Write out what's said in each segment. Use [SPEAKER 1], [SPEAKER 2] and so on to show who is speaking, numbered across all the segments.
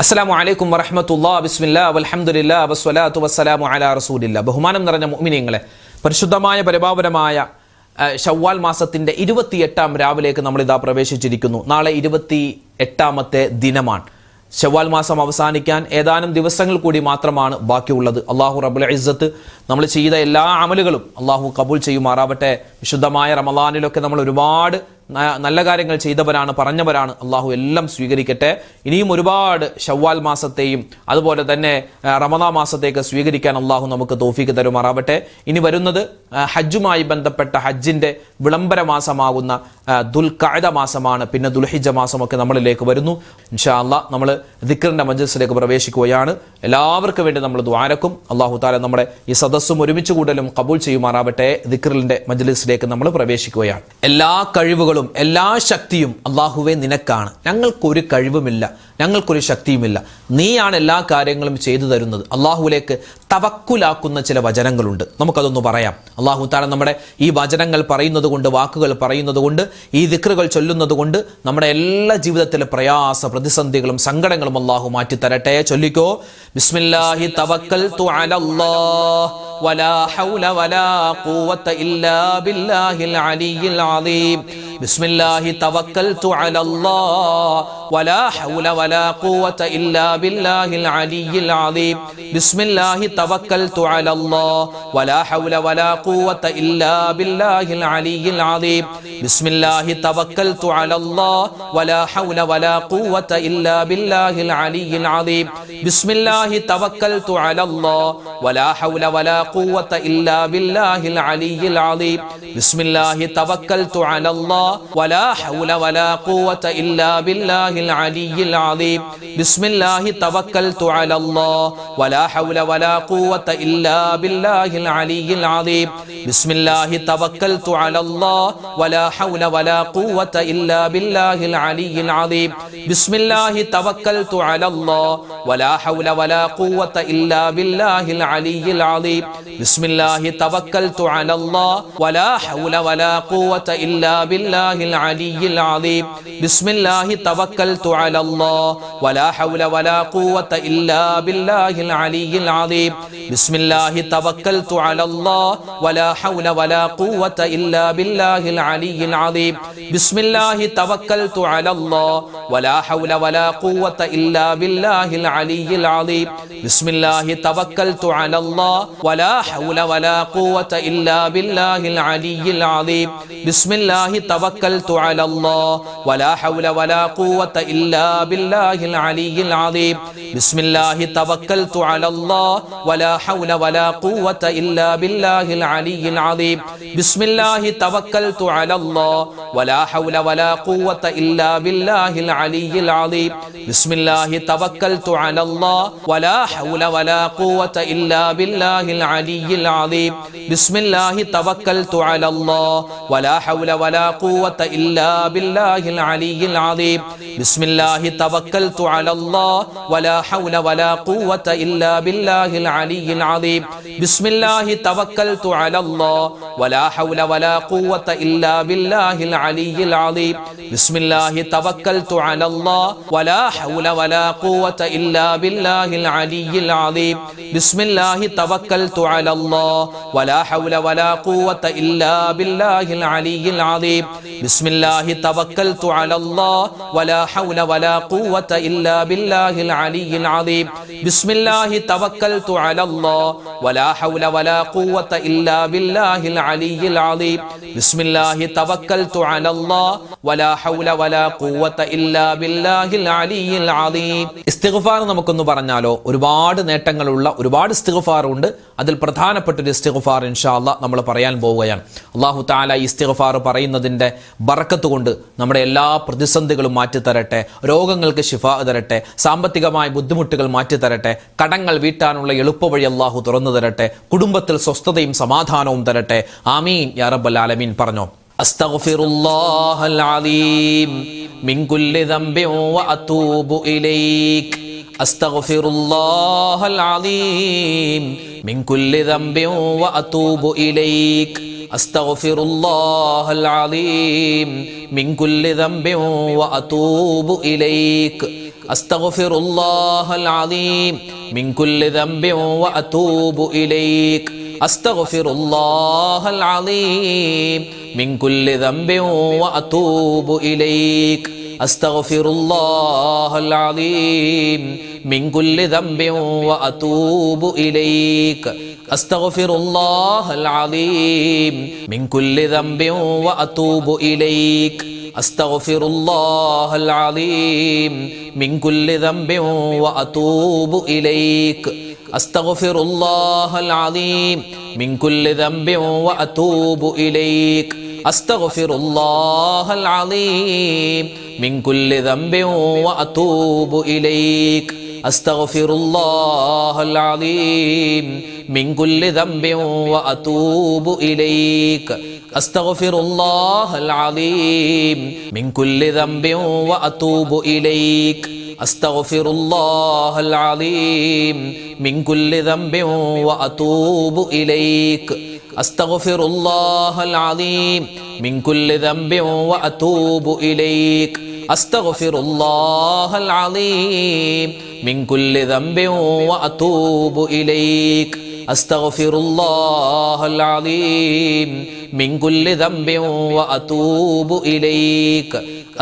[SPEAKER 1] അസ്സലാമു അലൈക്കും വറഹ്മത്തുള്ളാഹി ബിസ്മില്ലാ വൽഹംദുലില്ലാ വസ്സലാത്തു വസ്സലാമു അലാ റസൂലില്ലാ. ബഹുമാനം നിറഞ്ഞ മുഅ്മിനീങ്ങളെ, പരിശുദ്ധമായ പരിപാവനമായ ശവ്വാൽ മാസത്തിൻ്റെ 28-ാം രാവിലേക്ക് നമ്മളിതാ പ്രവേശിച്ചിരിക്കുന്നു. നാളെ 28-ാമത്തെ ദിനമാണ്. ശവ്വാൽ മാസം അവസാനിക്കാൻ ഏതാനും ദിവസങ്ങൾ കൂടി മാത്രമാണ് ബാക്കിയുള്ളത്. അള്ളാഹു റബ്ബുൽ ഇസ്സത്ത് നമ്മൾ ചെയ്ത എല്ലാ അമലുകളും അള്ളാഹു കബൂൽ ചെയ്യുമാറാവട്ടെ. വിശുദ്ധമായ റമളാനിലൊക്കെ നമ്മൾ ഒരുപാട് നല്ല കാര്യങ്ങൾ ചെയ്തവരാണ്, പറഞ്ഞവരാണ്. അള്ളാഹു എല്ലാം സ്വീകരിക്കട്ടെ. ഇനിയും ഒരുപാട് ശവ്വാൽ മാസത്തെയും അതുപോലെ തന്നെ റമളാൻ മാസത്തേക്ക് സ്വീകരിക്കാൻ അള്ളാഹു നമുക്ക് തൗഫീക്ക് തരുമാറാവട്ടെ. ഇനി വരുന്നത് ഹജ്ജുമായി ബന്ധപ്പെട്ട ഹജ്ജിൻ്റെ വിളംബര മാസമാകുന്ന ദുൽഖഅദ മാസമാണ്. പിന്നെ ദുൽഹിജ്ജ മാസമൊക്കെ നമ്മളിലേക്ക് വരുന്നു. ഇൻഷാ അല്ലാഹ് നമ്മൾ ദിക്റിൻ്റെ മജ്ലിസിലേക്ക് പ്രവേശിക്കുകയാണ്. എല്ലാവർക്കും വേണ്ടി നമ്മൾ ദുആരക്കും. അള്ളാഹു തആല നമ്മുടെ ഈ സദസ്സും ഒരുമിച്ച് കൂടലും കബൂൽ ചെയ്യുമാറാവട്ടെ. ദിക്റിൻ്റെ മജ്ലിസിലേക്ക് നമ്മൾ പ്രവേശിക്കുകയാണ്. എല്ലാ കഴിവുകളും എല്ലാ ശക്തിയും അള്ളാഹുവേ നിനക്കാണ്. ഞങ്ങൾക്കൊരു കഴിവുമില്ല, ഞങ്ങൾക്കൊരു ശക്തിയുമില്ല. നീയാണ് എല്ലാ കാര്യങ്ങളും ചെയ്തു തരുന്നത്. അള്ളാഹുവിലേക്ക് തവക്കുലാക്കുന്ന ചില വചനങ്ങളുണ്ട്, നമുക്കതൊന്ന് പറയാം. അള്ളാഹു തആല നമ്മുടെ ഈ വചനങ്ങൾ പറയുന്നത് കൊണ്ട്, വാക്കുകൾ പറയുന്നത് കൊണ്ട്, ഈ ദിക്റുകൾ ചൊല്ലുന്നത് കൊണ്ട് നമ്മുടെ എല്ലാ ജീവിതത്തിലെ പ്രയാസ പ്രതിസന്ധികളും സങ്കടങ്ങളും അള്ളാഹു മാറ്റിത്തരട്ടെ. ചൊല്ലിക്കോ. ബിസ്മില്ലാഹി തവക്കൽതു അലല്ലാഹ് വലാ ഹൗല വലാ ഖുവത ഇല്ലാ ബില്ലാഹിൽ അലിയിൽ അദീം. ബിസ്മില്ലാഹി തവക്കൽതു അലല്ലാഹ് വലാ ഹൗല വലാ ഖുവത ഇല്ലാ ബില്ലാഹിൽ അലിയിൽ അദീം. ബിസ്മില്ലാഹി തവക്കൽതു അലല്ലാഹ് വലാ ഹൗല വലാ ഖുവത ഇല്ലാ ബില്ലാഹിൽ അലിയിൽ അദീം. ബിസ്മില്ലാഹി തവക്കൽതു അലല്ലാഹ് വലാ ഹൗല വലാ ഖുവത ഇല്ലാ ബില്ലാഹിൽ അലിയിൽ അദീം. ബിസ്മില്ലാഹി തവക്കൽതു അലല്ലാഹ് വലാ ഹൗല വലാ ഖുവത ഇല്ലാ ബില്ലാഹിൽ അലിയിൽ അദീം. ബിസ്മില്ലാഹി തവക്കൽതു അലല്ലാഹ് വലാ ഹൗല വലാ ഖുവത ഇല്ലാ ബില്ലാഹിൽ അലിയിൽ അദീം. ബിസ്മില്ലാഹി തവക്കൽതു അലല്ലാഹ് വലാ ഹൗല വലാ ഖുവത ഇല്ലാ ബില്ലാഹിൽ അലിയിൽ അദീം. ബിസ്മില്ലാഹി തവക്കൽതു അലല്ലാഹ് വലാ ഹൗല വലാ ഖുവത ഇല്ലാ ബില്ലാഹിൽ അലിയിൽ അദീം. ബിസ്മില്ലാഹി തവക്കൽതു അലല്ലാഹ് വലാ ഹൗല വലാ ഖുവത ഇല്ലാ ബില്ലാഹിൽ അലിയിൽ അദീം. ബിസ്മില്ലാഹി തവക്കൽതു അലല്ലാഹ് വലാ ഹൗല വലാ ഖുവത ഇല്ലാ ബില്ലാഹിൽ അലിയിൽ അദീം. ബിസ്മില്ലാഹി തവക്കൽതു അലല്ലാഹ് വലാ ഹൗല വലാ ഖുവത ഇല്ലാ ബില്ലാഹിൽ അലിയിൽ അദീം. ബിസ്മില്ലാഹി തവക്കൽതു അലല്ലാഹ് വലാ ഹൗല വലാ ഖുവത ഇല്ലാ ബില്ലാഹിൽ അലിയിൽ അദീം. ബിസ്മില്ലാഹി തവക്കൽതു അലല്ലാഹ് വലാ ഹൗല വലാ ഖുവത ഇല്ലാ ബില്ലാഹിൽ അലിയിൽ അദീം. ബിസ്മില്ലാഹി തവക്കൽതു അലല്ലാഹ് വലാ ഹൗല വലാ ഖുവത ഇല്ലാ ബില്ലാഹിൽ അലിയിൽ അദീം. ബിസ്മില്ലാഹി തവക്കൽതു അലല്ലാഹ് വലാ ഹൗല വലാ ഖുവത ഇല്ലാ ബില്ലാഹിൽ അലിയിൽ അദീം. ബിസ്മില്ലാഹി തവക്കൽതു അലല്ലാഹ് വലാ ഹൗല വലാ ഖുവത ഇല്ലാ ബില്ലാഹിൽ അലിയിൽ അദീം. ബിസ്മില്ലാഹി തവക്കൽതു അലല്ലാഹ് വലാ ഹൗല വലാ ഖുവത ഇല്ലാ ബില്ലാഹിൽ അലിയിൽ അദീം. ബിസ്മില്ലാഹി തവക്കൽതു അലല്ലാഹ് വലാ ഹൗല വലാ ഖുവത ഇല്ലാ ബില്ലാഹിൽ അലിയിൽ അദീം. ബിസ്മില്ലാഹി തവക്കൽതു അലല്ലാഹ് വലാ ഹൗല വലാ ഖുവത ഇല്ലാ ബില്ലാഹിൽ അലിയിൽ അദീം. ബിസ്മില്ലാഹി തവക്കൽതു അലല്ലാഹ് വലാ ഹൗല വലാ ഖുവത ഇല്ലാ ബില്ലാഹിൽ അലിയിൽ അദീം. ബിസ്മില്ലാഹി തവക്കൽതു അലല്ലാഹ് വലാ ഹൗല വലാ ഖുവത ഇല്ലാ ബില്ലാഹിൽ അലിയിൽ അദീം. ബിസ്മില്ലാഹി തവക്കൽതു അലല്ലാഹ് വലാ ഹൗല വലാ ഖുവത ഇല്ലാ ബില്ലാഹിൽ അലിയിൽ അദീം. ബിസ്മില്ലാഹി തവക്കൽതു അലല്ലാഹ് വലാ ഹൗല വലാ ഖുവത ഇല്ലാ ബില്ലാഹിൽ അലിയിൽ അദീം. ബിസ്മില്ലാഹി തവക്കൽതു അലല്ലാഹ് വലാ ഹൗല വലാ ഖുവത ഇല്ലാ ബില്ലാഹിൽ അലിയിൽ അദീം. ബിസ്മില്ലാഹി തവക്കൽതു അലല്ലാഹ് വലാ ഹൗല വലാ ഖുവത ഇല്ലാ ബില്ലാഹിൽ അലിയിൽ അദീം. ബിസ്മില്ലാഹി തവക്കൽതു അലല്ലാഹ് വലാ ഹൗല വലാ ഖുവത ഇല്ലാ ബില്ലാഹിൽ അലിയിൽ അദീം. ഇസ്തിഗ്ഫാർ നമുക്കൊന്ന് പറഞ്ഞാലോ. ഒരുപാട് നേട്ടങ്ങളുള്ള ഒരുപാട് ഇസ്തിഗ്ഫാർ ഉണ്ട്. അതിൽ പ്രധാനപ്പെട്ട ഒരു ഇസ്തിഗ്ഫാർ ഇൻഷാ അല്ലാഹ് നമ്മൾ പറയാൻ പോവുകയാണ്. അല്ലാഹു തആല ഈ ഇസ്തിഗ്ഫാർ പറയുന്നതിൻ്റെ ബറക്കത്ത് കൊണ്ട് നമ്മുടെ എല്ലാ പ്രതിസന്ധികളും മാറ്റിത്തരട്ടെ, രോഗങ്ങൾക്ക് ശിഫാ തരട്ടെ, സാമ്പത്തികമായ ബുദ്ധിമുട്ടുകൾ മാറ്റിത്തരട്ടെ, കടങ്ങൾ വീട്ടാനുള്ള എളുപ്പവഴി അല്ലാഹു തുറന്നു തരട്ടെ, കുടുംബത്തിൽ സ്വസ്ഥതയും സമാധാനവും തരട്ടെ. ആമീൻ യാ റബ്ബൽ ആലമീൻ. പറഞ്ഞോ. അസ്തഗ്ഫിറുല്ലാഹൽ അലീം മിൻ കുല്ലി ദംബിൻ വ അതൂബു ഇലൈക്. അസ്തഗ്ഫിറുല്ലാഹൽ അലീം മിൻ കുല്ലി ദംബിൻ വ അതൂബു ഇലൈക്. അസ്തഗ്ഫിറുല്ലാഹൽ അലീം മിൻ കുല്ലി ദംബിൻ വ അതൂബു ഇലൈക്. അസ്തഗ്ഫിറുല്ലാഹൽ അലീം മിൻ കുല്ലി ദംബിൻ വഅതൂബു ഇലൈക്. അസ്തഗ്ഫിറുല്ലാഹൽ അലീം മിൻ കുല്ലി ദംബിൻ വഅതൂബു ഇലൈക്. അസ്തഗ്ഫിറുല്ലാഹൽ അലീം മിൻ കുല്ലി ദംബിൻ വഅതൂബു ഇലൈക്. അസ്തഗ്ഫിറുല്ലാഹൽ അലീം മിൻ കുല്ലി ദംബിൻ വഅതൂബു ഇലൈക്. അസ്തഗ്ഫിറുല്ലാഹൽ അലീം മിൻ കുല്ലി ദംബിൻ വഅതൂബു ഇലൈക്. അസ്തഗ്ഫിറുല്ലാഹൽ അലീം മിൻ കുല്ലി ദംബിൻ വഅതൂബു ഇലൈക്. അസ്തഗ്ഫിറുല്ലാഹൽ അലീം മിൻ കുല്ലി ദംബിൻ വഅതൂബു ഇലൈക്. അസ്തഗ്ഫിറുല്ലാഹൽ അലീം മിൻ കുല്ലി ദംബിൻ വഅതൂബു ഇലൈക്. അസ്തഗ്ഫിറുല്ലാഹൽ അലീം മിൻ കുല്ലി ദംബിൻ വഅതൂബു ഇലൈക്. അസ്തഗ്ഫിറുല്ലാഹൽ അലീം മിൻ കുല്ലി ദംബിൻ വഅതൂബു ഇലൈക്. അസ്തഗ്ഫിറുല്ലാഹൽ അലീം മിൻ കുല്ലി ദംബിൻ വഅതൂബു ഇലൈക്. അസ്തഗ്ഫിറുല്ലാഹൽ അലീം മിൻ കുല്ലി ദംബിൻ വഅതൂബു ഇലൈക്. അസ്തഗ്ഫിറുല്ലാഹൽ അലീം മിൻ കുല്ലി ദംബിൻ വഅതൂബു ഇലൈക്.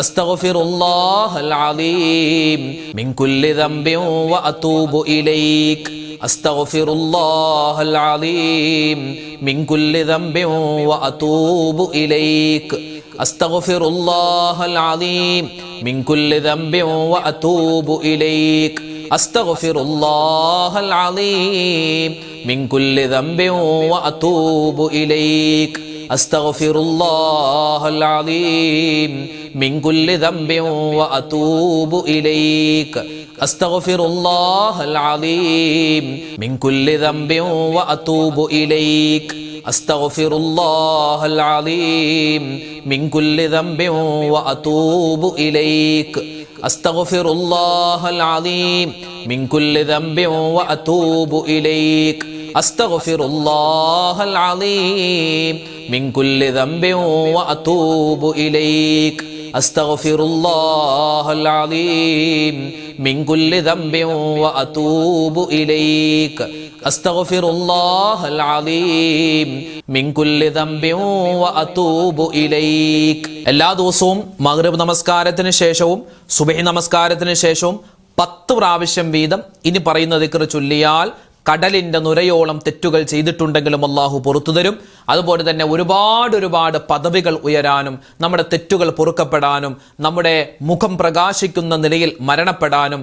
[SPEAKER 1] അസ്തഗ്ഫിറുല്ലാഹൽ അലീം മിൻ കുല്ലി ദംബിൻ വഅതൂബു ഇലൈക്. അസ്തഗ്ഫിറുല്ലാഹൽ അലീം മിൻ കുല്ലി ദംബിൻ വഅതൂബു ഇലൈക്. അസ്തഗ്ഫിറുല്ലാഹൽ അലീം മിൻ കുല്ലി ദംബിൻ വഅതൂബു ഇലൈക്. അസ്തഗ്ഫിറുല്ലാഹൽ അലീം മിൻ കുല്ലി ദംബിൻ വഅതൂബു ഇലൈക്. അസ്തഗ്ഫിറുല്ലാഹൽ അലീം മിൻ കുല്ലി ദംബിൻ വഅതൂബു ഇലൈക്. അസ്തഗ്ഫിറുല്ലാഹൽ അലീം മിൻ കുല്ലി ദംബിൻ വഅതൂബു ഇലൈക്. അസ്തഗ്ഫിറുല്ലാഹൽ അലീം മിൻ കുല്ലി ദംബിൻ വഅതൂബു ഇലൈക്. അസ്തഗ്ഫിറുല്ലാഹൽ അലീം മിൻ കുല്ലി ദംബിൻ വഅതൂബു ഇലൈക്. അസ്തഗ്ഫിറുല്ലാഹൽ അലീം മിൻ കുല്ലി ദംബിൻ വഅതൂബു ഇലൈക്. അസ്തഗ്ഫിറുല്ലാഹൽ അലീം മിൻ കുല്ലി ദംബിൻ വഅതൂബു ഇലൈക്. അസ്തഗ്ഫിറുല്ലാഹൽ അലീം മിൻ കുല്ലി ദംബിൻ വഅതൂബു ഇലൈക്. എല്ലാ ദിവസവും മഗ്രിബ് നമസ്കാരത്തിന് ശേഷവും സുബ്ഹി നമസ്കാരത്തിന് ശേഷവും 10 പ്രാവശ്യം വീതം ഇനി പറയുന്ന ദിക്ർ ചൊല്ലിയാൽ കടലിന്റെ നുരയോളം തെറ്റുകൾ ചെയ്തിട്ടുണ്ടെങ്കിലും അള്ളാഹു പുറത്തു തരും. അതുപോലെ തന്നെ ഒരുപാട് പദവികൾ ഉയരാനും നമ്മുടെ തെറ്റുകൾ പൊറുക്കപ്പെടാനും നമ്മുടെ മുഖം പ്രകാശിക്കുന്ന നിലയിൽ മരണപ്പെടാനും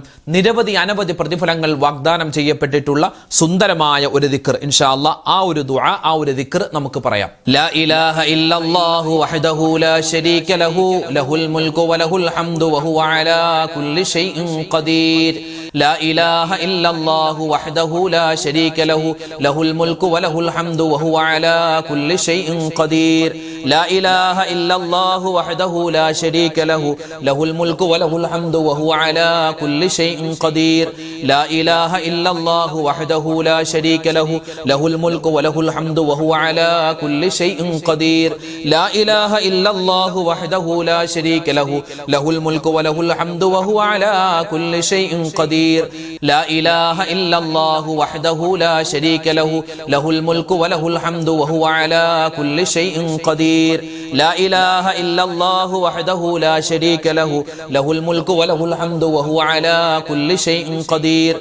[SPEAKER 1] അനവധി പ്രതിഫലങ്ങൾ വാഗ്ദാനം ചെയ്യപ്പെട്ടിട്ടുള്ള സുന്ദരമായ ഒരു ദിക്ർ ഇൻഷാ അല്ലാഹ് ആ ഒരു ദുആ ആ ഒരു ദിക്ർ നമുക്ക് പറയാം. ലാ ഇലാഹ ഇല്ലല്ലാഹു വഹ്ദഹു ലാ ശരീക ലഹു ലഹുൽ മുൽക്കു വലഹുൽ ഹംദു വഹുവ അലാ കുല്ലി ഷൈഇൻ ഖദീർ. لا إله إلا الله وحده لا شريك له له الملك وله الحمد وهو على كل شيء قدير. لا إله إلا الله وحده لا شريك له له الملك وله الحمد وهو على كل شيء قدير. لا إله إلا الله وحده لا شريك له له الملك وله الحمد وهو على كل شيء قدير. لا إله إلا الله وحده لا شريك له له الملك وله الحمد وهو على كل شيء قدير. لا إله إلا الله وحده لا شريك له له الملك وله الحمد وهو على كل شيء قدير. لا إله إلا الله وحده لا شريك له له الملك وله الحمد وهو على كل شيء قدير.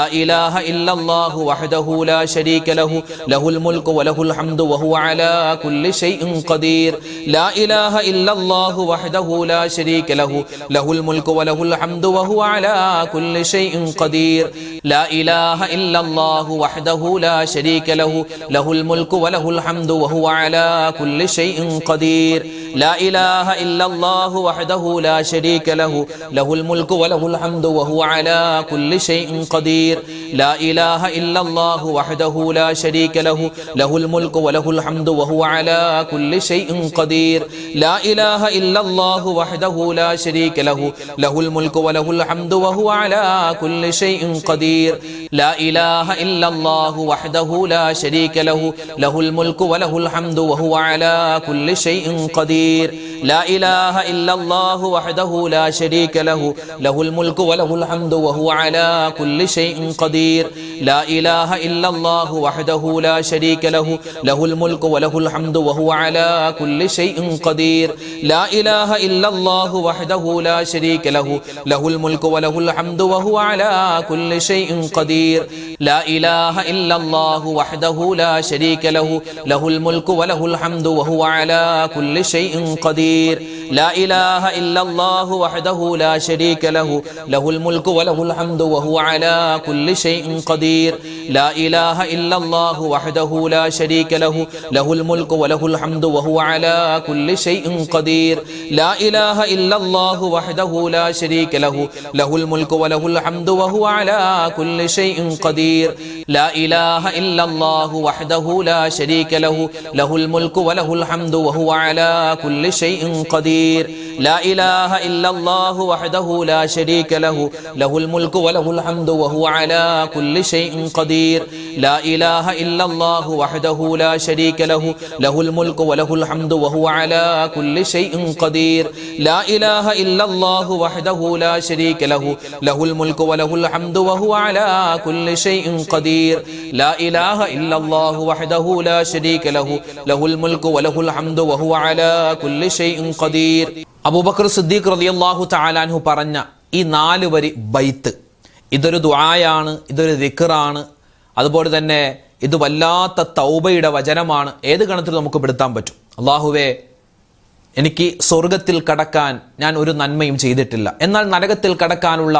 [SPEAKER 1] لا إله إلا الله وحده لا شريك له له الملك وله الحمد وهو على كل شيء قدير. لا إله إلا الله وحده لا شريك له له الملك وله الحمد وهو على كل شيء قدير. لا إله إلا الله وحده لا شريك له له الملك وله الحمد وهو على كل شيء قدير. لا إله إلا الله وحده لا شريك له له الملك وله الحمد وهو على كل شيء قدير. لا إله إلا الله وحده لا شريك له له الملك وله الحمد وهو على كل شيء قدير. لا إله إلا الله وحده لا شريك له له الملك وله الحمد وهو على كل شيء شيء قدير لا إله إلا الله وحده لا شريك له له الملك وله الحمد وهو على كل شيء قدير لا إله إلا الله وحده لا شريك له له الملك وله الحمد وهو على كل شيء قدير لا إله إلا الله وحده لا شريك له له الملك وله الحمد وهو على كل شيء قدير لا إله إلا الله وحده لا شريك له له الملك وله الحمد وهو على كل شيء قدير لا إله إلا الله وحده لا شريك له له الملك وله الحمد وهو على كل شيء قدير لا إله إلا الله وحده لا شريك له له الملك وله الحمد وهو على كل شيء قدير لا إله إلا الله وحده لا شريك له له الملك وله الحمد وهو على كل شيء قدير لا إله إلا الله وحده لا شريك له له الملك وله الحمد وهو على كل شيء قدير لا إله إلا الله وحده لا شريك له له الملك وله الحمد وهو على كل شيء قدير لا إله إلا الله وحده لا شريك له له الملك وله الحمد وهو على كل شيء قدير لا إله إلا الله وحده لا شريك له له الملك وله الحمد وهو على كل شيء قدير لا إله إلا الله وحده لا شريك له له الملك وله الحمد وهو على كل شيء قدير لا إله إلا الله وحده لا شريك له له الملك وله الحمد وهو على كل شيء قدير അബൂബക്കർ സിദ്ദീഖ് റളിയല്ലാഹു തആല അൻഹു പറഞ്ഞ ഈ 4 വരി ബൈത്ത് ഇതൊരു ദുആയാണ്, ഇതൊരു ദിക്റാണ്, അതുപോലെ തന്നെ ഇത് വല്ലാത്ത തൗബയുടെ വചനമാണ്. ഏത് ഗണത്തിൽ നമുക്ക് പെടുത്താൻ പറ്റും? അല്ലാഹുവേ, എനിക്ക് സ്വർഗത്തിൽ കടക്കാൻ ഞാൻ ഒരു നന്മയും ചെയ്തിട്ടില്ല, എന്നാൽ നരകത്തിൽ കടക്കാനുള്ള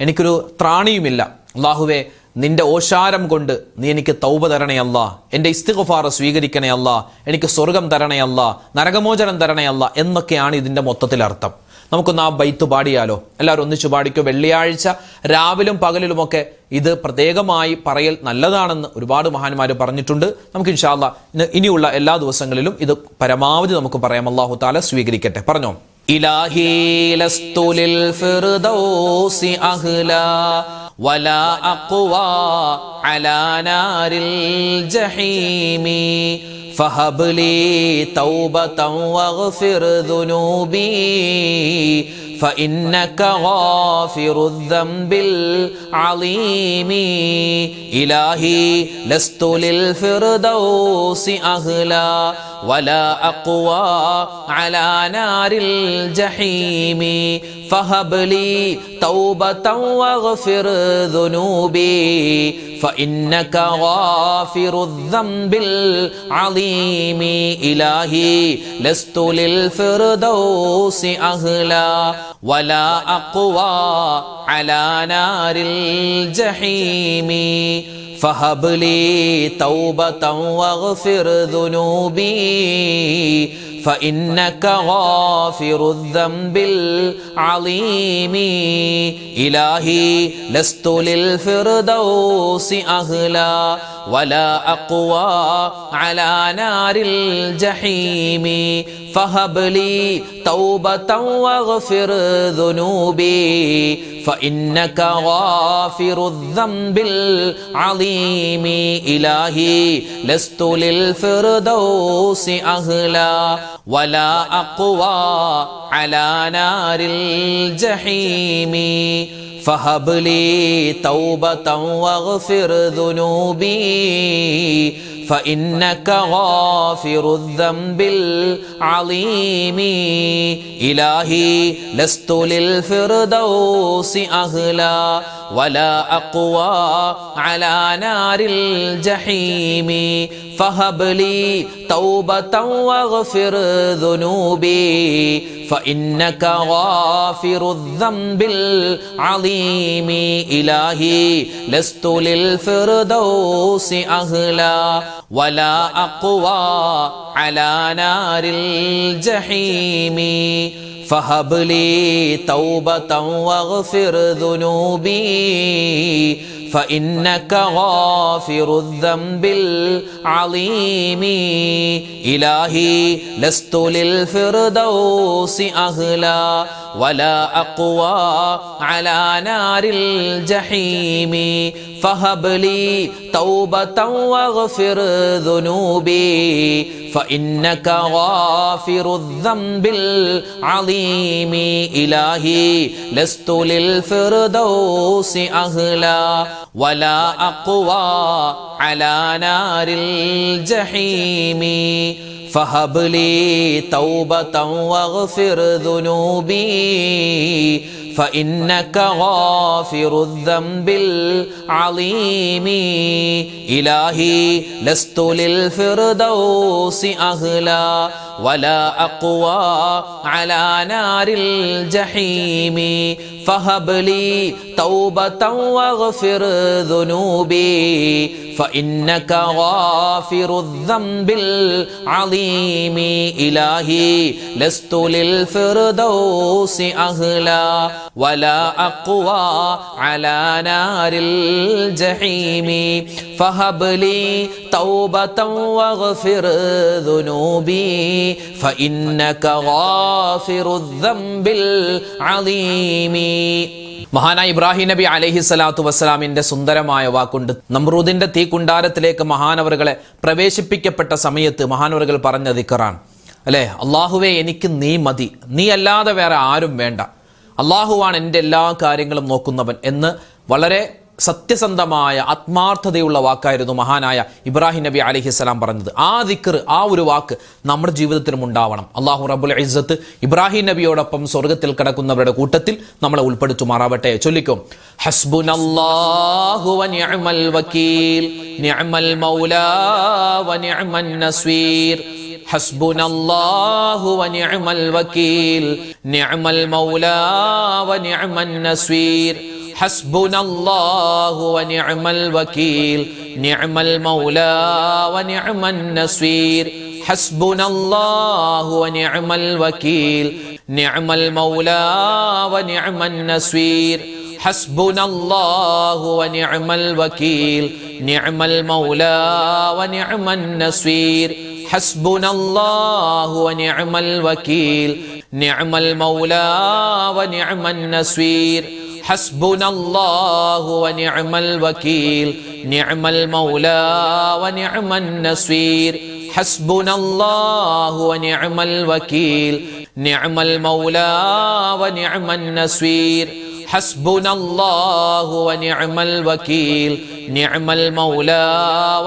[SPEAKER 1] എനിക്കൊരു ത്രാണിയുമില്ല. അല്ലാഹുവേ, നിന്റെ ഓശാരം കൊണ്ട് നീ എനിക്ക് തൗബ തരണേ അല്ലാ, എൻ്റെ ഇസ്തിഗ്ഫാർ സ്വീകരിക്കണേ അല്ലാ, എനിക്ക് സ്വർഗം തരണേ അല്ലാ, നരകമോചനം തരണേ അല്ലാ എന്നൊക്കെയാണ് ഇതിൻ്റെ മൊത്തത്തിൽ അർത്ഥം. നമുക്കൊന്ന് ആ ബൈത്ത് പാടിയാലോ? എല്ലാവരും ഒന്നിച്ചു പാടിക്കോ. വെള്ളിയാഴ്ച രാവിലും പകലിലുമൊക്കെ ഇത് പ്രത്യേകമായി പറയൽ നല്ലതാണെന്ന് ഒരുപാട് മഹാന്മാർ പറഞ്ഞിട്ടുണ്ട്. നമുക്ക് ഇൻഷാ അല്ലാ ഇനിയുള്ള എല്ലാ ദിവസങ്ങളിലും ഇത് പരമാവധി നമുക്ക് പറയാം. അല്ലാഹു തആല സ്വീകരിക്കട്ടെ. പറഞ്ഞോ. ഇലാഹി ലസ്തു ലിൽ ഫിർദൗസി അഹ്ലാ വലാ അഖ്വാ അലാ നാരിൽ ജഹീമി فهب لي توبة واغفر ذنوبي فإنك غافر الذنب العظيم إلهي لست للفردوس أهلا ولا أقوى على نار الجحيم فهب لي توبة واغفر ذنوبي فإنك غافر الذنب العظيم إلهي لست للفردوس أهلا ولا أقوى على نار الجحيم فهب لي توبة واغفر ذنوبي فإنك غافر الذنب العظيم إلهي لست للفردوس أهلا ولا أقوى على نار الجحيم فهب لي توبة واغفر ذنوبي فإنك غافر الذنب العظيم إلهي لست للفردوس أهلا ولا أقوى على نار الجحيم فهب لي توبة واغفر ذنوبي فإنك غافر الذنب العظيم إلهي لست للفردوس أهلا ولا أقوى على نار الجحيم فهب لي توبة واغفر ذنوبي فإنك غافر الذنب العظيم إلهي لست للفردوس أهلا ولا أقوى على نار الجحيم فهب لي توبة واغفر ذنوبي فإنك غافر الذنب العظيم إلهي لست للفردوس أهلا ولا أقوى على نار الجحيم فهب لي توبة واغفر ذنوبي فإنك غافر الذنب العظيم إلهي لست للفردوس أهلا ولا أقوى على نار الجحيم فهب لي توبة واغفر ذنوبي فإنك غافر الذنب العظيم إلهي لست للفردوس أهلا ولا أقوى على نار الجحيم فهب لي توبة واغفر ذنوبي فإنك غافر الذنب العظيم إلهي لست للفردوس أهلا ولا أقوى على نار الجحيم فهب لي توبة واغفر ذنوبي فإنك غافر الذنب العظيم. മഹാനായ ഇബ്രാഹിം നബി അലൈഹി സ്വലാത്തു വസ്സലാമിന്റെ സുന്ദരമായ വാക്കുണ്ട്. നമ്രൂദിന്റെ തീക്കുണ്ടാരത്തിലേക്ക് മഹാനവറുകളെ പ്രവേശിപ്പിക്കപ്പെട്ട സമയത്ത് മഹാനവറുകൾ പറഞ്ഞ ദിക്റാണ് അല്ലേ, അള്ളാഹുവേ എനിക്ക് നീ മതി, നീ അല്ലാതെ വേറെ ആരും വേണ്ട, അള്ളാഹുവാണ് എൻ്റെ എല്ലാ കാര്യങ്ങളും നോക്കുന്നവൻ എന്ന് വളരെ സത്യസന്ധമായ ആത്മാർത്ഥതയുള്ള വാക്കായിരുന്നു മഹാനായ ഇബ്രാഹിം നബി അലൈഹിസ്സലാം പറഞ്ഞത്. ആ ദിക്ർ, ആ ഒരു വാക്ക് നമ്മുടെ ജീവിതത്തിലും ഉണ്ടാവണം. അല്ലാഹു റബ്ബുൽ ഇസ്സത്ത് ഇബ്രാഹിം നബിയോടൊപ്പം സ്വർഗ്ഗത്തിൽ കിടക്കുന്നവരുടെ കൂട്ടത്തിൽ നമ്മളെ ഉൾപ്പെടുത്തുമാറാവട്ടെ. ചൊല്ലിക്കും ഹസ്ബുനല്ലാഹു വ നിഅമൽ വകീൽ നിഅമൽ മൗലാ വ നിഅമൻ നസീർ ഹസ്ബുനല്ലാഹു വ നിഅമൽ വകീൽ നിഅമൽ മൗലാ വ നിഅമൻ നസീർ حسبنا الله ونعم الوكيل نعم المولى ونعم النصير حسبنا الله ونعم الوكيل نعم المولى ونعم النصير حسبنا الله ونعم الوكيل نعم المولى ونعم النصير حسبنا الله ونعم الوكيل نعم المولى ونعم النصير حسبنا الله ونعم الوكيل نعم المولى ونعم النصير حسبنا الله ونعم الوكيل نعم المولى ونعم النصير حسبنا الله ونعم الوكيل نعم المولى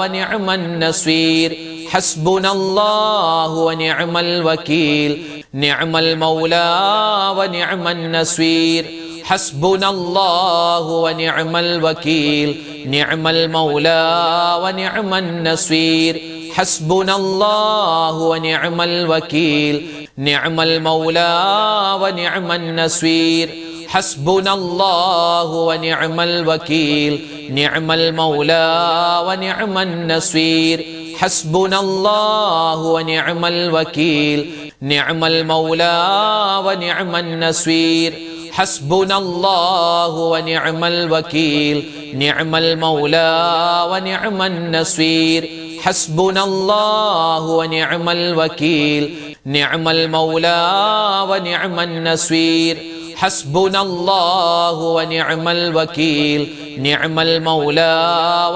[SPEAKER 1] ونعم النصير حسبنا الله ونعم الوكيل نعم المولى ونعم النصير حسبنا الله ونعم الوكيل نعم المولى ونعم النصير حسبنا الله ونعم الوكيل نعم المولى ونعم النصير حسبنا الله ونعم الوكيل نعم المولى ونعم النصير حسبنا الله ونعم الوكيل نعم المولى ونعم النصير حسبنا الله ونعم الوكيل نعم المولى ونعم النصير حسبنا الله ونعم الوكيل نعم المولى ونعم النصير حسبنا الله ونعم الوكيل نعم المولى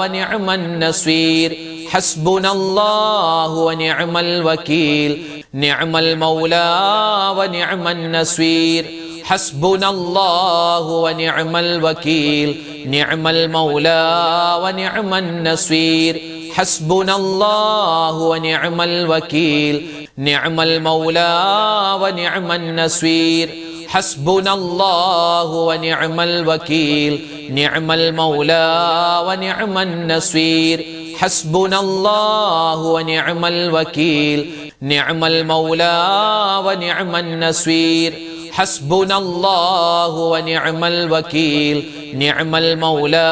[SPEAKER 1] ونعم النصير حسبنا الله ونعم الوكيل نعم المولى ونعم النصير حسبنا الله ونعم الوكيل نعم المولى ونعم النصير حسبنا الله ونعم الوكيل نعم المولى ونعم النصير حسبنا الله ونعم الوكيل نعم المولى ونعم النصير حسبنا الله ونعم الوكيل نعم المولى ونعم النصير حسبنا الله ونعم الوكيل نعم المولى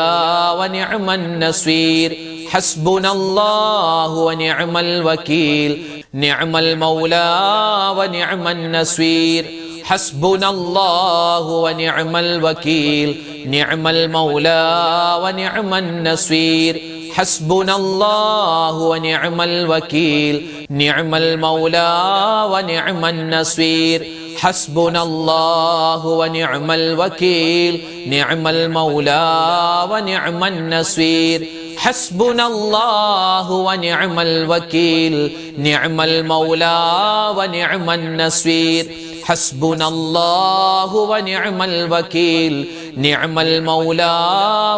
[SPEAKER 1] ونعم النصير حسبنا الله ونعم الوكيل نعم المولى ونعم النصير حسبنا الله ونعم الوكيل نعم المولى ونعم النصير حسبنا الله ونعم الوكيل نعم المولى ونعم النصير ഹസ്ബുനല്ലാഹു വനിഅമൽ വകീൽ നിഅമൽ മൗലാ വനിഅമൻ നസീർ ഹസ്ബുനല്ലാഹു വനിഅമൽ വകീൽ നിഅമൽ മൗലാ വനിഅമൻ നസീർ ഹസ്ബുനല്ലാഹു വനിഅമൽ വകീൽ നിഅമൽ മൗലാ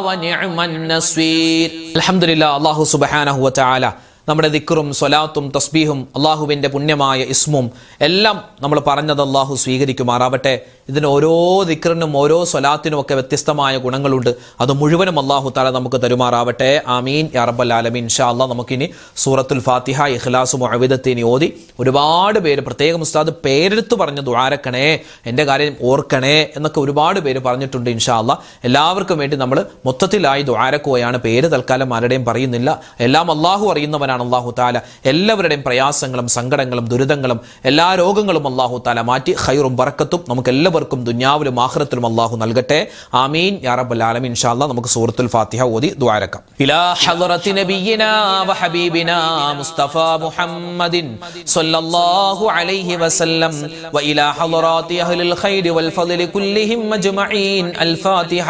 [SPEAKER 1] വനിഅമൻ നസീർ. അൽഹംദുലില്ലാഹ്. അല്ലാഹു സുബ്ഹാനഹു വ തആല നമ്മുടെ ദിക്റും സ്വലാത്തും തസ്ബീഹും അള്ളാഹുവിൻ്റെ പുണ്യമായ ഇസ്മും എല്ലാം നമ്മൾ പറഞ്ഞത് അള്ളാഹു സ്വീകരിക്കുമാറാവട്ടെ. ഇതിന് ഓരോ ദിക്റിനും ഓരോ സ്വലാത്തിനും ഒക്കെ വ്യത്യസ്തമായ ഗുണങ്ങളുണ്ട്. അത് മുഴുവനും അള്ളാഹു തആല നമുക്ക് തരുമാറാവട്ടെ. ആമീൻ യാ റബ്ബൽ ആലമീൻ. ഇൻഷാ അല്ലാഹ് നമുക്കിനി സൂറത്തുൽ ഫാത്തിഹ, ഇഖ്ലാസ്, മുഅവ്വിദത്തൈനി ഓതി ഒരുപാട് പേര് പ്രത്യേകം ഉസ്താദ് പേരെടുത്ത് പറഞ്ഞ് ദുആരക്കണേ, എൻ്റെ കാര്യം ഓർക്കണേ എന്നൊക്കെ ഒരുപാട് പേര് പറഞ്ഞിട്ടുണ്ട്. ഇൻഷാ അല്ലാഹ് എല്ലാവർക്കും വേണ്ടി നമ്മൾ മൊത്തത്തിലായി ദുആരക്കുകയാണ്. പേര് തൽക്കാലം ആരുടെയും പറയുന്നില്ല. എല്ലാം അള്ളാഹു അറിയുന്നവനാണ് അല്ലാഹു തആല. എല്ലാവരുടെയും പ്രയാസങ്ങളും സങ്കടങ്ങളും ദുരിതങ്ങളും എല്ലാ രോഗങ്ങളും അല്ലാഹു തആല മാറ്റി ഖൈറും ബറക്കത്തും നമുക്ക് എല്ലാവർക്കും ദുനിയാവിലും ആഖിറത്തിലും അല്ലാഹു നൽകട്ടെ. ആമീൻ യാ റബ്ബൽ ആലമീൻ. ഇൻഷാ അല്ലാഹ് നമുക്ക് സൂറത്തുൽ ഫാത്തിഹ ഓതി ദുആരക്കാം. ഇലാ ഹളറത്തി നബിയിനാ വഹബീബിനാ മുസ്തഫ മുഹമ്മദിൻ സ്വല്ലല്ലാഹു അലൈഹി വസല്ലം വഇലാ ഹളറാത്തി അഹ്ലിൽ ഖൈരി വൽ ഫദ്ലി കുല്ലിഹിം അജ്മഈൻ. അൽ ഫാത്തിഹ.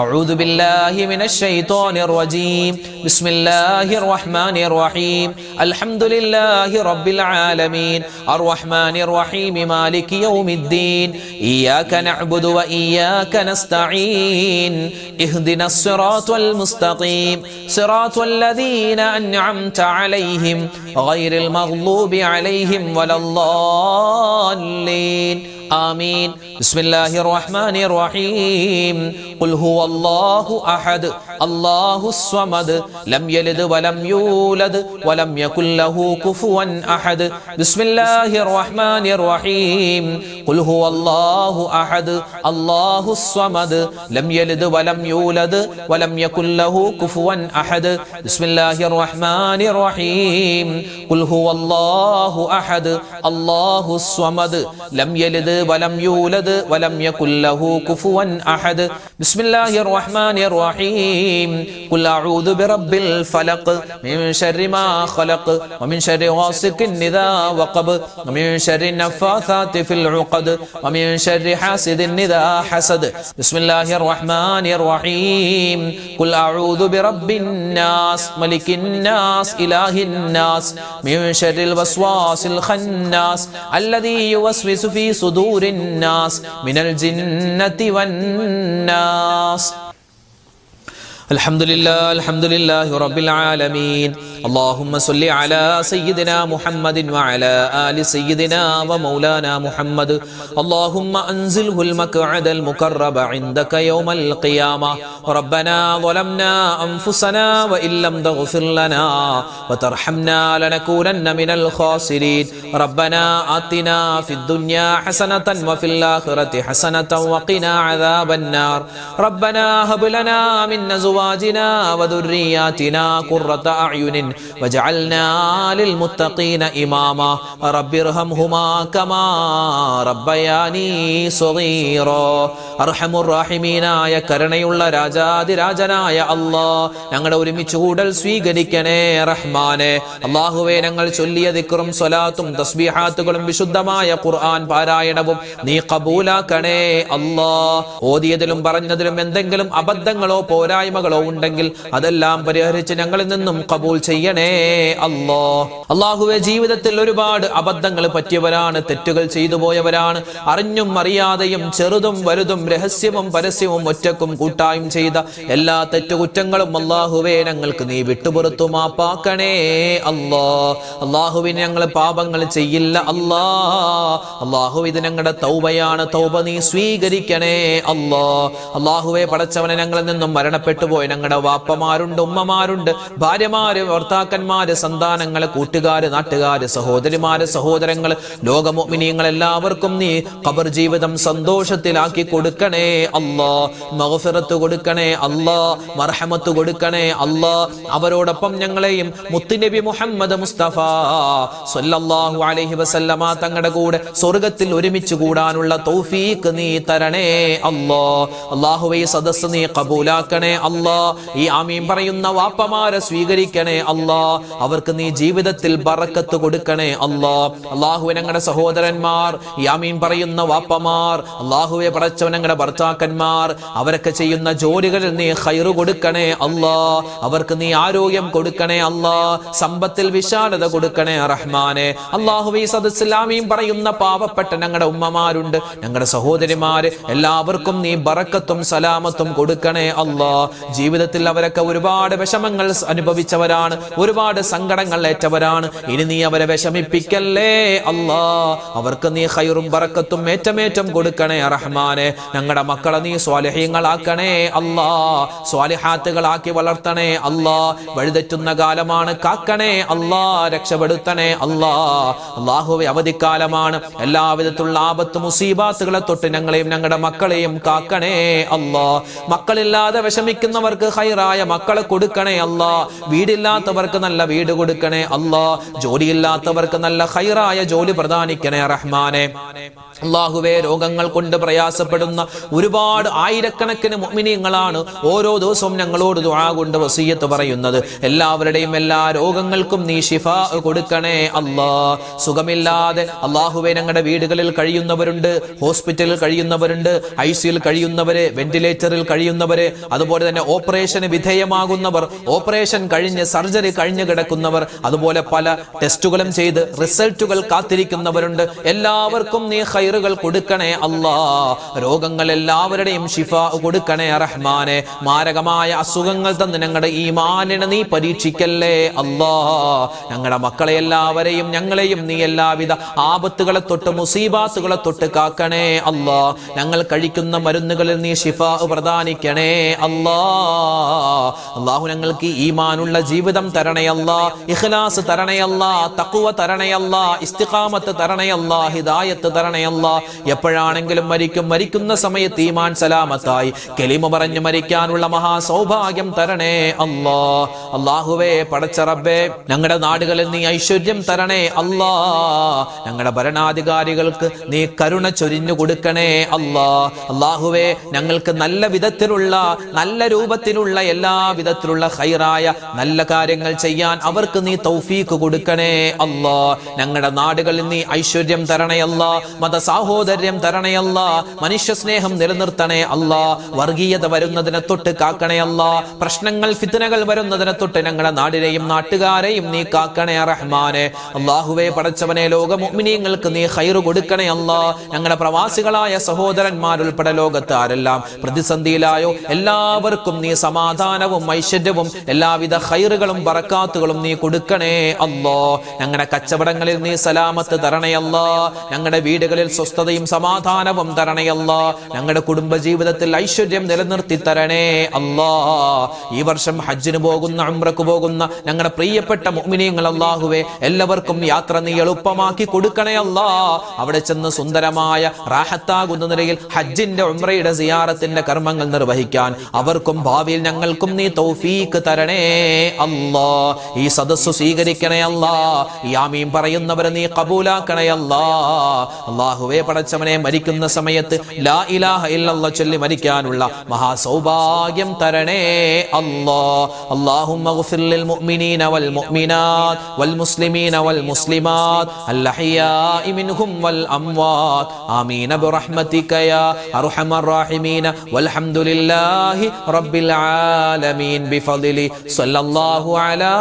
[SPEAKER 1] അഊദു ബില്ലാഹി മിനശ് ശൈത്വാനിർ റജീം. ബിസ്മില്ലാഹിർ റഹ്മാനിർ റഹീം. الحمد لله رب العالمين الرحمن الرحيم مالك يوم الدين إياك نعبد وإياك نستعين اهدنا الصراط المستقيم صراط الذين أنعمت عليهم غير المغضوب عليهم ولا الضالين آمين. بسم الله الرحمن الرحيم. قل هو الله أحد الله الصمد لم يلد ولم يولد ولم يكن له كفوا أحد. بسم الله الرحمن الرحيم. قل هو الله أحد الله الصمد لم يلد ولم يولد ولم يكن له كفوا أحد. بسم الله الرحمن الرحيم. قل هو الله أحد الله الصمد لم يلد ولم يولد ولم يكن له كفوا أحد. بسم الله الرحمن الرحيم. قل أعوذ برب الفلق من شر ما خلق ومن شر غاسق إذا وقب ومن شر النفاثات في العقد ومن شر حاسد إذا حسد. بسم الله الرحمن الرحيم. قل أعوذ برب الناس ملك الناس إله الناس من شر الوسواس الخناس الذي يوسوس في صدور الناس من الجنة والناس. الحمد لله رب العالمين. اللهم صل على سيدنا محمد وعلى آل سيدنا ومولانا محمد. اللهم أنزله المقعد المقرب عندك يوم القيامة. ربنا ظلمنا أنفسنا وإن لم تغفر لنا وترحمنا لنكونن من الخاسرين. ربنا آتنا في الدنيا حسنة وفي الآخرة حسنة وقنا عذاب النار. ربنا هب لنا من أزواجنا وذرياتنا قرة أعين وجعلنا للمتقين إماما. رب ارحمهما كما ربياني صغيرا. അർഹമുർ റഹീമീനായ കരുണയുള്ള രാജാതിരാജനായ അല്ലാഹ്, ഞങ്ങളുടെ ഒരുമിച്ച് കൂടൽ സ്വീകരിക്കണേ റഹ്മാനെ. അല്ലാഹുവേ, ഞങ്ങൾ ചൊല്ലിയ ദിക്റും സ്വലാത്തും തസ്ബീഹാത്തുകളും വിശുദ്ധമായ ഖുർആൻ പാരായണവും നീ ഖബൂലാക്കണേ അല്ലാഹ്. ഓതിയതിലും പറഞ്ഞതിലും എന്തെങ്കിലും അബദ്ധങ്ങളോ പോരായ്മകളോ ഉണ്ടെങ്കിൽ അതെല്ലാം പരിഹരിച്ച് ഞങ്ങളിൽ നിന്നും ഖബൂൽ ചെയ്യണേ അല്ലാഹ്. അല്ലാഹുവേ, ജീവിതത്തിൽ ഒരുപാട് അബദ്ധങ്ങൾ പറ്റിയവരാണ്, തെറ്റുകൾ ചെയ്തു പോയവരാണ്. അറിഞ്ഞും അറിയാതെയും ചെറുതും വലുതും രഹസ്യവും പരസ്യവും ഒറ്റക്കും കൂട്ടായും ചെയ്ത എല്ലാ തെറ്റുകുറ്റങ്ങളും അല്ലാഹുവേ ഞങ്ങൾക്ക് നീ വിട്ടുപുറത്തു മാപ്പാക്കണേ അല്ലാഹ്. അല്ലാഹുവിന് ഞങ്ങൾ പാപങ്ങൾ ചെയ്യില്ല അല്ലാഹ്. അല്ലാഹു, ഇത് ഞങ്ങളുടെ തൗബയാണ്, തൗബ നീ സ്വീകരിക്കണേ അല്ലാഹ്. അല്ലാഹുവേ, പടച്ചവനെ, ഞങ്ങളിൽ നിന്നും മരണപ്പെട്ടു പോയ ഞങ്ങളുടെ വാപ്പമാരുണ്ട്, ഉമ്മമാരുണ്ട്, ഭാര്യമാര്, ഭർത്താക്കന്മാര്, സന്താനങ്ങള്, കൂട്ടുകാര്, നാട്ടുകാര്, സഹോദരിമാര്, സഹോദരങ്ങള്, ലോക മുഅ്മിനീങ്ങൾ എല്ലാവർക്കും നീ ഖബർ ജീവിതം സന്തോഷത്തിലാക്കി കൊടുക്കണേ കൊടുക്കണേ അല്ലാ, മഗ്ഫിറത്ത് കൊടുക്കണേ അല്ലാ, മർഹമത്ത് കൊടുക്കണേ അല്ലാ. അവരോടൊപ്പം ഞങ്ങളെയും മുത്തുനബി മുഹമ്മദ് മുസ്തഫ സ്വല്ലല്ലാഹു അലൈഹി വസല്ലമ തങ്ങളുടെ കൂടെ സ്വർഗ്ഗത്തിൽ ഒരുമിച്ച് കൂടാനുള്ള തൗഫീഖ് നീ തരണേ അല്ലാ. അല്ലാഹുവേ സദസ്സ് നീ ഖബൂലാക്കണേ അല്ലാ. ഈ ആമീൻ പറയുന്ന വാപ്പമാരെ സ്വീകരിക്കണേ അല്ലാ. അവർക്ക് നീ ജീവിതത്തിൽ ബറക്കത്ത് കൊടുക്കണേ അല്ലാ. അല്ലാഹുവേ ഞങ്ങളുടെ സഹോദരന്മാർ, ഈ ആമീൻ പറയുന്ന വാപ്പമാർ, അല്ലാഹുവേ പടച്ചവൻ ഞങ്ങളുടെ ഭർത്താക്കന്മാർ, അവരൊക്കെ ചെയ്യുന്ന ജോലികളിൽ നീ ഖൈറ് കൊടുക്കണേ അല്ലാ. അവർക്ക് നീ ആരോഗ്യം കൊടുക്കണേ അല്ലാ. സമ്പത്തിൽ വിശാലത കൊടുക്കണേ റഹ്മാനെ. അല്ലാഹുവേ സദസ്സിൽ ആമീൻ പറയുന്ന പാവപ്പെട്ട ഞങ്ങളുടെ ഉമ്മമാരുണ്ട്, ഞങ്ങളുടെ സഹോദരിമാര്, എല്ലാവർക്കും നീ ബറക്കത്തും സലാമത്തും കൊടുക്കണേ അല്ലാ. ജീവിതത്തിൽ അവരൊക്കെ ഒരുപാട് വിഷമങ്ങൾ അനുഭവിച്ചവരാണ്, ഒരുപാട് സങ്കടങ്ങൾ ഏറ്റവരാണ്. ഇനി നീ അവരെ വിഷമിപ്പിക്കല്ലേ അല്ലാ. അവർക്ക് നീ ഖൈറും ബറക്കത്തും ഏറ്റമേറ്റം കൊടുക്കണേ റഹ്മാനെ. ഞങ്ങളുടെ മക്കളെ നീ സ്വാലിഹീങ്ങളാക്കണേ അല്ലാ, സ്വാലിഹാത്തുകളാക്കി വളർത്തണേ അല്ലാ. വഴിതെറ്റുന്ന കാലമാണ്, കാക്കണേ അല്ലാ, രക്ഷപ്പെടുത്തണേ അല്ലാ. അല്ലാഹുവേ അവധിക്കാലമാണ്, എല്ലാവിധത്തിലുള്ള ആപത്ത് മുസീബാത്തുകളെ തൊട്ട് ഞങ്ങളെയും ഞങ്ങളുടെ മക്കളെയും കാക്കണേ അല്ലാ. മക്കളില്ലാതെ വിഷമിക്കുന്നവർക്ക് ഖൈറായ മക്കളെ കൊടുക്കണേ അല്ലാ. വീടില്ലാത്തവർക്ക് നല്ല വീട് കൊടുക്കണേ അല്ലാ. ജോലിയില്ലാത്തവർക്ക് നല്ല ഖൈറായ ജോലി പ്രദാനിക്കണേ റഹ്മാനെ. അല്ലാഹുവേ രോഗങ്ങൾ കൊണ്ട് പ്രയാസപ്പെടുന്ന ഒരുപാട് ആയിരക്കണക്കിന് മുഅ്മിനീങ്ങളാണ് ഓരോ ദിവസവും ഞങ്ങളോട് ദുആ കൊണ്ട് വസിയത്ത് പറയുന്നത്. എല്ലാവരുടെയും എല്ലാ രോഗങ്ങൾക്കും നീ ശിഫാ കൊടുക്കണേ അല്ലാ. സുഖമില്ലാതെ അല്ലാഹുവേ ഞങ്ങളുടെ വീടുകളിൽ കഴിയുന്നവരുണ്ട്, ഹോസ്പിറ്റലിൽ കഴിയുന്നവരുണ്ട്, ICUയിൽ കഴിയുന്നവര്, വെന്റിലേറ്ററിൽ കഴിയുന്നവര്, അതുപോലെ തന്നെ ഓപ്പറേഷന് വിധേയമാകുന്നവർ, ഓപ്പറേഷൻ കഴിഞ്ഞ് സർജറി കഴിഞ്ഞ് കിടക്കുന്നവർ, അതുപോലെ പല ടെസ്റ്റുകളും ചെയ്ത് റിസൾട്ടുകൾ കാത്തിരിക്കുന്നവരുണ്ട്. എല്ലാവർക്കും നീ ഖൈറുകൾ കൊടുക്കണേ അല്ലാ. രോഗങ്ങൾ എല്ലാവരുടെയും ശിഫാ കൊടുക്കണേ റഹ്മാനെ. മാരകമായ അസുഖങ്ങൾ തന്ന് ഞങ്ങളുടെ ഈമാനിനെ നീ പരീക്ഷിക്കല്ലേ അല്ലാ. ഞങ്ങളുടെ മക്കളെ എല്ലാവരെയും ഞങ്ങളെയും നീ എല്ലാവിധ ആപത്തുകളെ തൊട്ട് മുസീബാത്തുകളെ തൊട്ട് കാക്കണേ അല്ലാ. ഞങ്ങൾ കഴിക്കുന്ന മരുന്നുകളിൽ നീ ശിഫാ പ്രദാനിക്കണേ അല്ലാ. അല്ലാഹു ഞങ്ങൾക്ക് ഈമാനുള്ള ജീവിതം തരണേ അല്ലാ, ഇഖ്ലാസ് തരണേ അല്ലാ, തഖ്വ തരണേ അല്ലാ, ഇസ്തിഖാമത്ത് തരണേ അല്ലാ, ഹിദായത്ത് തരണേ അല്ലാ. എപ്പോഴാണെങ്കിലും മരിക്കുന്ന സമയത്ത് ഈമാൻ സലാമത്തായി കലിമ പറഞ്ഞു മരിക്കാനുള്ള മഹാ സൗഭാഗ്യം തരണേ അല്ലാ. അല്ലാഹുവേ പടച്ച റബ്ബേ, ഞങ്ങളുടെ നാടുകളിൽ നീ ഐശ്വര്യം തരണേ അല്ലാ. ഞങ്ങളുടെ ഭരണാധികാരികൾക്ക് നീ കരുണ ചൊരിഞ്ഞു കൊടുക്കണേ അല്ലാ. അല്ലാഹുവേ ഞങ്ങൾക്ക് നല്ല വിധത്തിലുള്ള നല്ല രൂപത്തിലുള്ള എല്ലാ വിധത്തിലുള്ള ഖൈറായ നല്ല കാര്യങ്ങൾ ചെയ്യാൻ അവർക്ക് നീ തൗഫീഖ് കൊടുക്കണേ അല്ലാ. ഞങ്ങളുടെ നാടുകളിൽ നീ ഐശ്വര്യം തരണേ അല്ലാ, മത സാഹോദര്യം തരണേ അല്ലാ, മനുഷ്യ സ്നേഹം നിലനിർത്തണേ അല്ലാ. വർഗീയത വരുന്നതിനെ തൊട്ട് കാക്കണേ അല്ലാ. പ്രശ്നങ്ങൾ ഫിത്നകൾ വരുന്നതിനെ തൊട്ട് ഞങ്ങളുടെ നാടിനെയും നാട്ടുകാരെയും നീ കാക്കണേ റഹ്മാനെ. അല്ലാഹുവേ പടച്ചവനെ, ലോക മുഅ്മിനീങ്ങൾക്ക് നീ ഖൈറ് കൊടുക്കണേ അല്ലാ. ഞങ്ങളുടെ പ്രവാസികളായ സഹോദരന്മാരുൾപ്പെടെ ലോകത്ത് ആരെല്ലാം പ്രതിസന്ധിയിലായോ എല്ലാവർക്കും നീ സമാധാനവും ഐശ്വര്യവും എല്ലാവിധ ഖൈറുകളും ബറക്കാത്തുകളും നീ കൊടുക്കണേ അല്ലാ. ഞങ്ങളുടെ കച്ചവടങ്ങളിൽ നീ സലാമത്ത് തരണേ അല്ലാ. ഞങ്ങളുടെ വീടുകളിൽ സ്വസ്ഥതയും സമാധാനവും തരണേ അല്ലാ. ഞങ്ങളുടെ കുടുംബ ജീവിതത്തിൽ ഐശ്വര്യം നിലനിർത്തി തരണേ അല്ലാ. ഈ വർഷം ഹജ്ജിന് പോകുന്ന, ഉംറക്ക് പോകുന്ന ഞങ്ങളുടെ പ്രിയപ്പെട്ട മുഅ്മിനീങ്ങൾ അല്ലാഹുവേ, എല്ലാവർക്കും യാത്ര നീ എളുപ്പമാക്കി കൊടുക്കണേ അല്ലാ. അവിടെ ചെന്ന് സുന്ദരമായ റാഹത്താകുന്ന നിലയിൽ ഹജ്ജിന്റെ ഉംറയുടെ സിയാറത്തിന്റെ കർമ്മങ്ങൾ നിർവഹിക്കാൻ അവർക്കും ഭാവിയിൽ ഞങ്ങൾക്കും നീ തൗഫീഖ് തരണേ അല്ലാ. ഈ സദസ്സ് സ്വീകരിക്കണേ അല്ലാ. ഈ ആമീൻ പറയുന്നവരെ നീ ഖബൂലാക്കണേ അല്ലാ. അല്ലാഹുവേ പടച്ചവനെ, മരിക്കുന്ന സമയത്ത് ലാ ഇലാഹ ഇല്ലല്ലാഹ് ചൊല്ലി മരിക്കാനുള്ള മഹാ സൗഭാഗ്യം തരണേ അല്ലാ. അല്ലാഹുമ്മ ഗ്ഫിർ ലിൽ മുഅ്മിനീന വൽ മുഅ്മിനാത്ത് വൽ മുസ്ലിമീന വൽ മുസ്ലിമാത്ത് അൽ അഹ്യാഇ മിൻഹും വൽ അംവാത് ആമീൻ ബിറഹ്മതിക യാ അർഹമർ റഹീമീൻ വൽഹംദുലില്ലാഹി റബ്ബിൽ ആലമീൻ ബിഫദ്ലി സ്വല്ലല്ലാഹു അലാ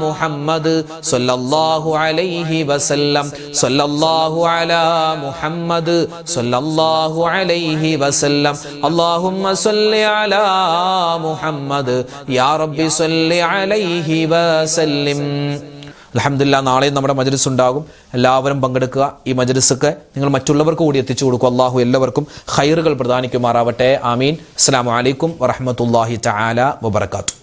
[SPEAKER 1] മുഹമ്മദ് സ്വല്ലല്ലാഹു അലൈഹി വസല്ലം സ്വല്ലല്ലാഹു അലാ മുഹമ്മദ് സ്വല്ലല്ലാഹു അലൈഹി വസല്ലം. അല്ലാഹുമ്മ സ്വല്ലി അലാ മുഹമ്മദ് യാ റബ്ബി സ്വല്ലി അലൈഹി വസല്ലം. അൽഹംദുലില്ലാഹ്, നാളെ നമ്മുടെ മജ്ലിസ് ഉണ്ടാകും. എല്ലാവരും പങ്കെടുക്കുക. ഈ മജ്ലിസൊക്കെ നിങ്ങൾ മറ്റുള്ളവർക്ക് കൂടി എത്തിച്ചു കൊടുക്കുക. അല്ലാഹു എല്ലാവർക്കും ഖൈറുകൾ പ്രദാനിക്കുമാറാവട്ടെ. ആമീൻ. അസ്സലാമു അലൈക്കും വറഹ്മത്തുള്ളാഹി തആല വബറകാതുഹു.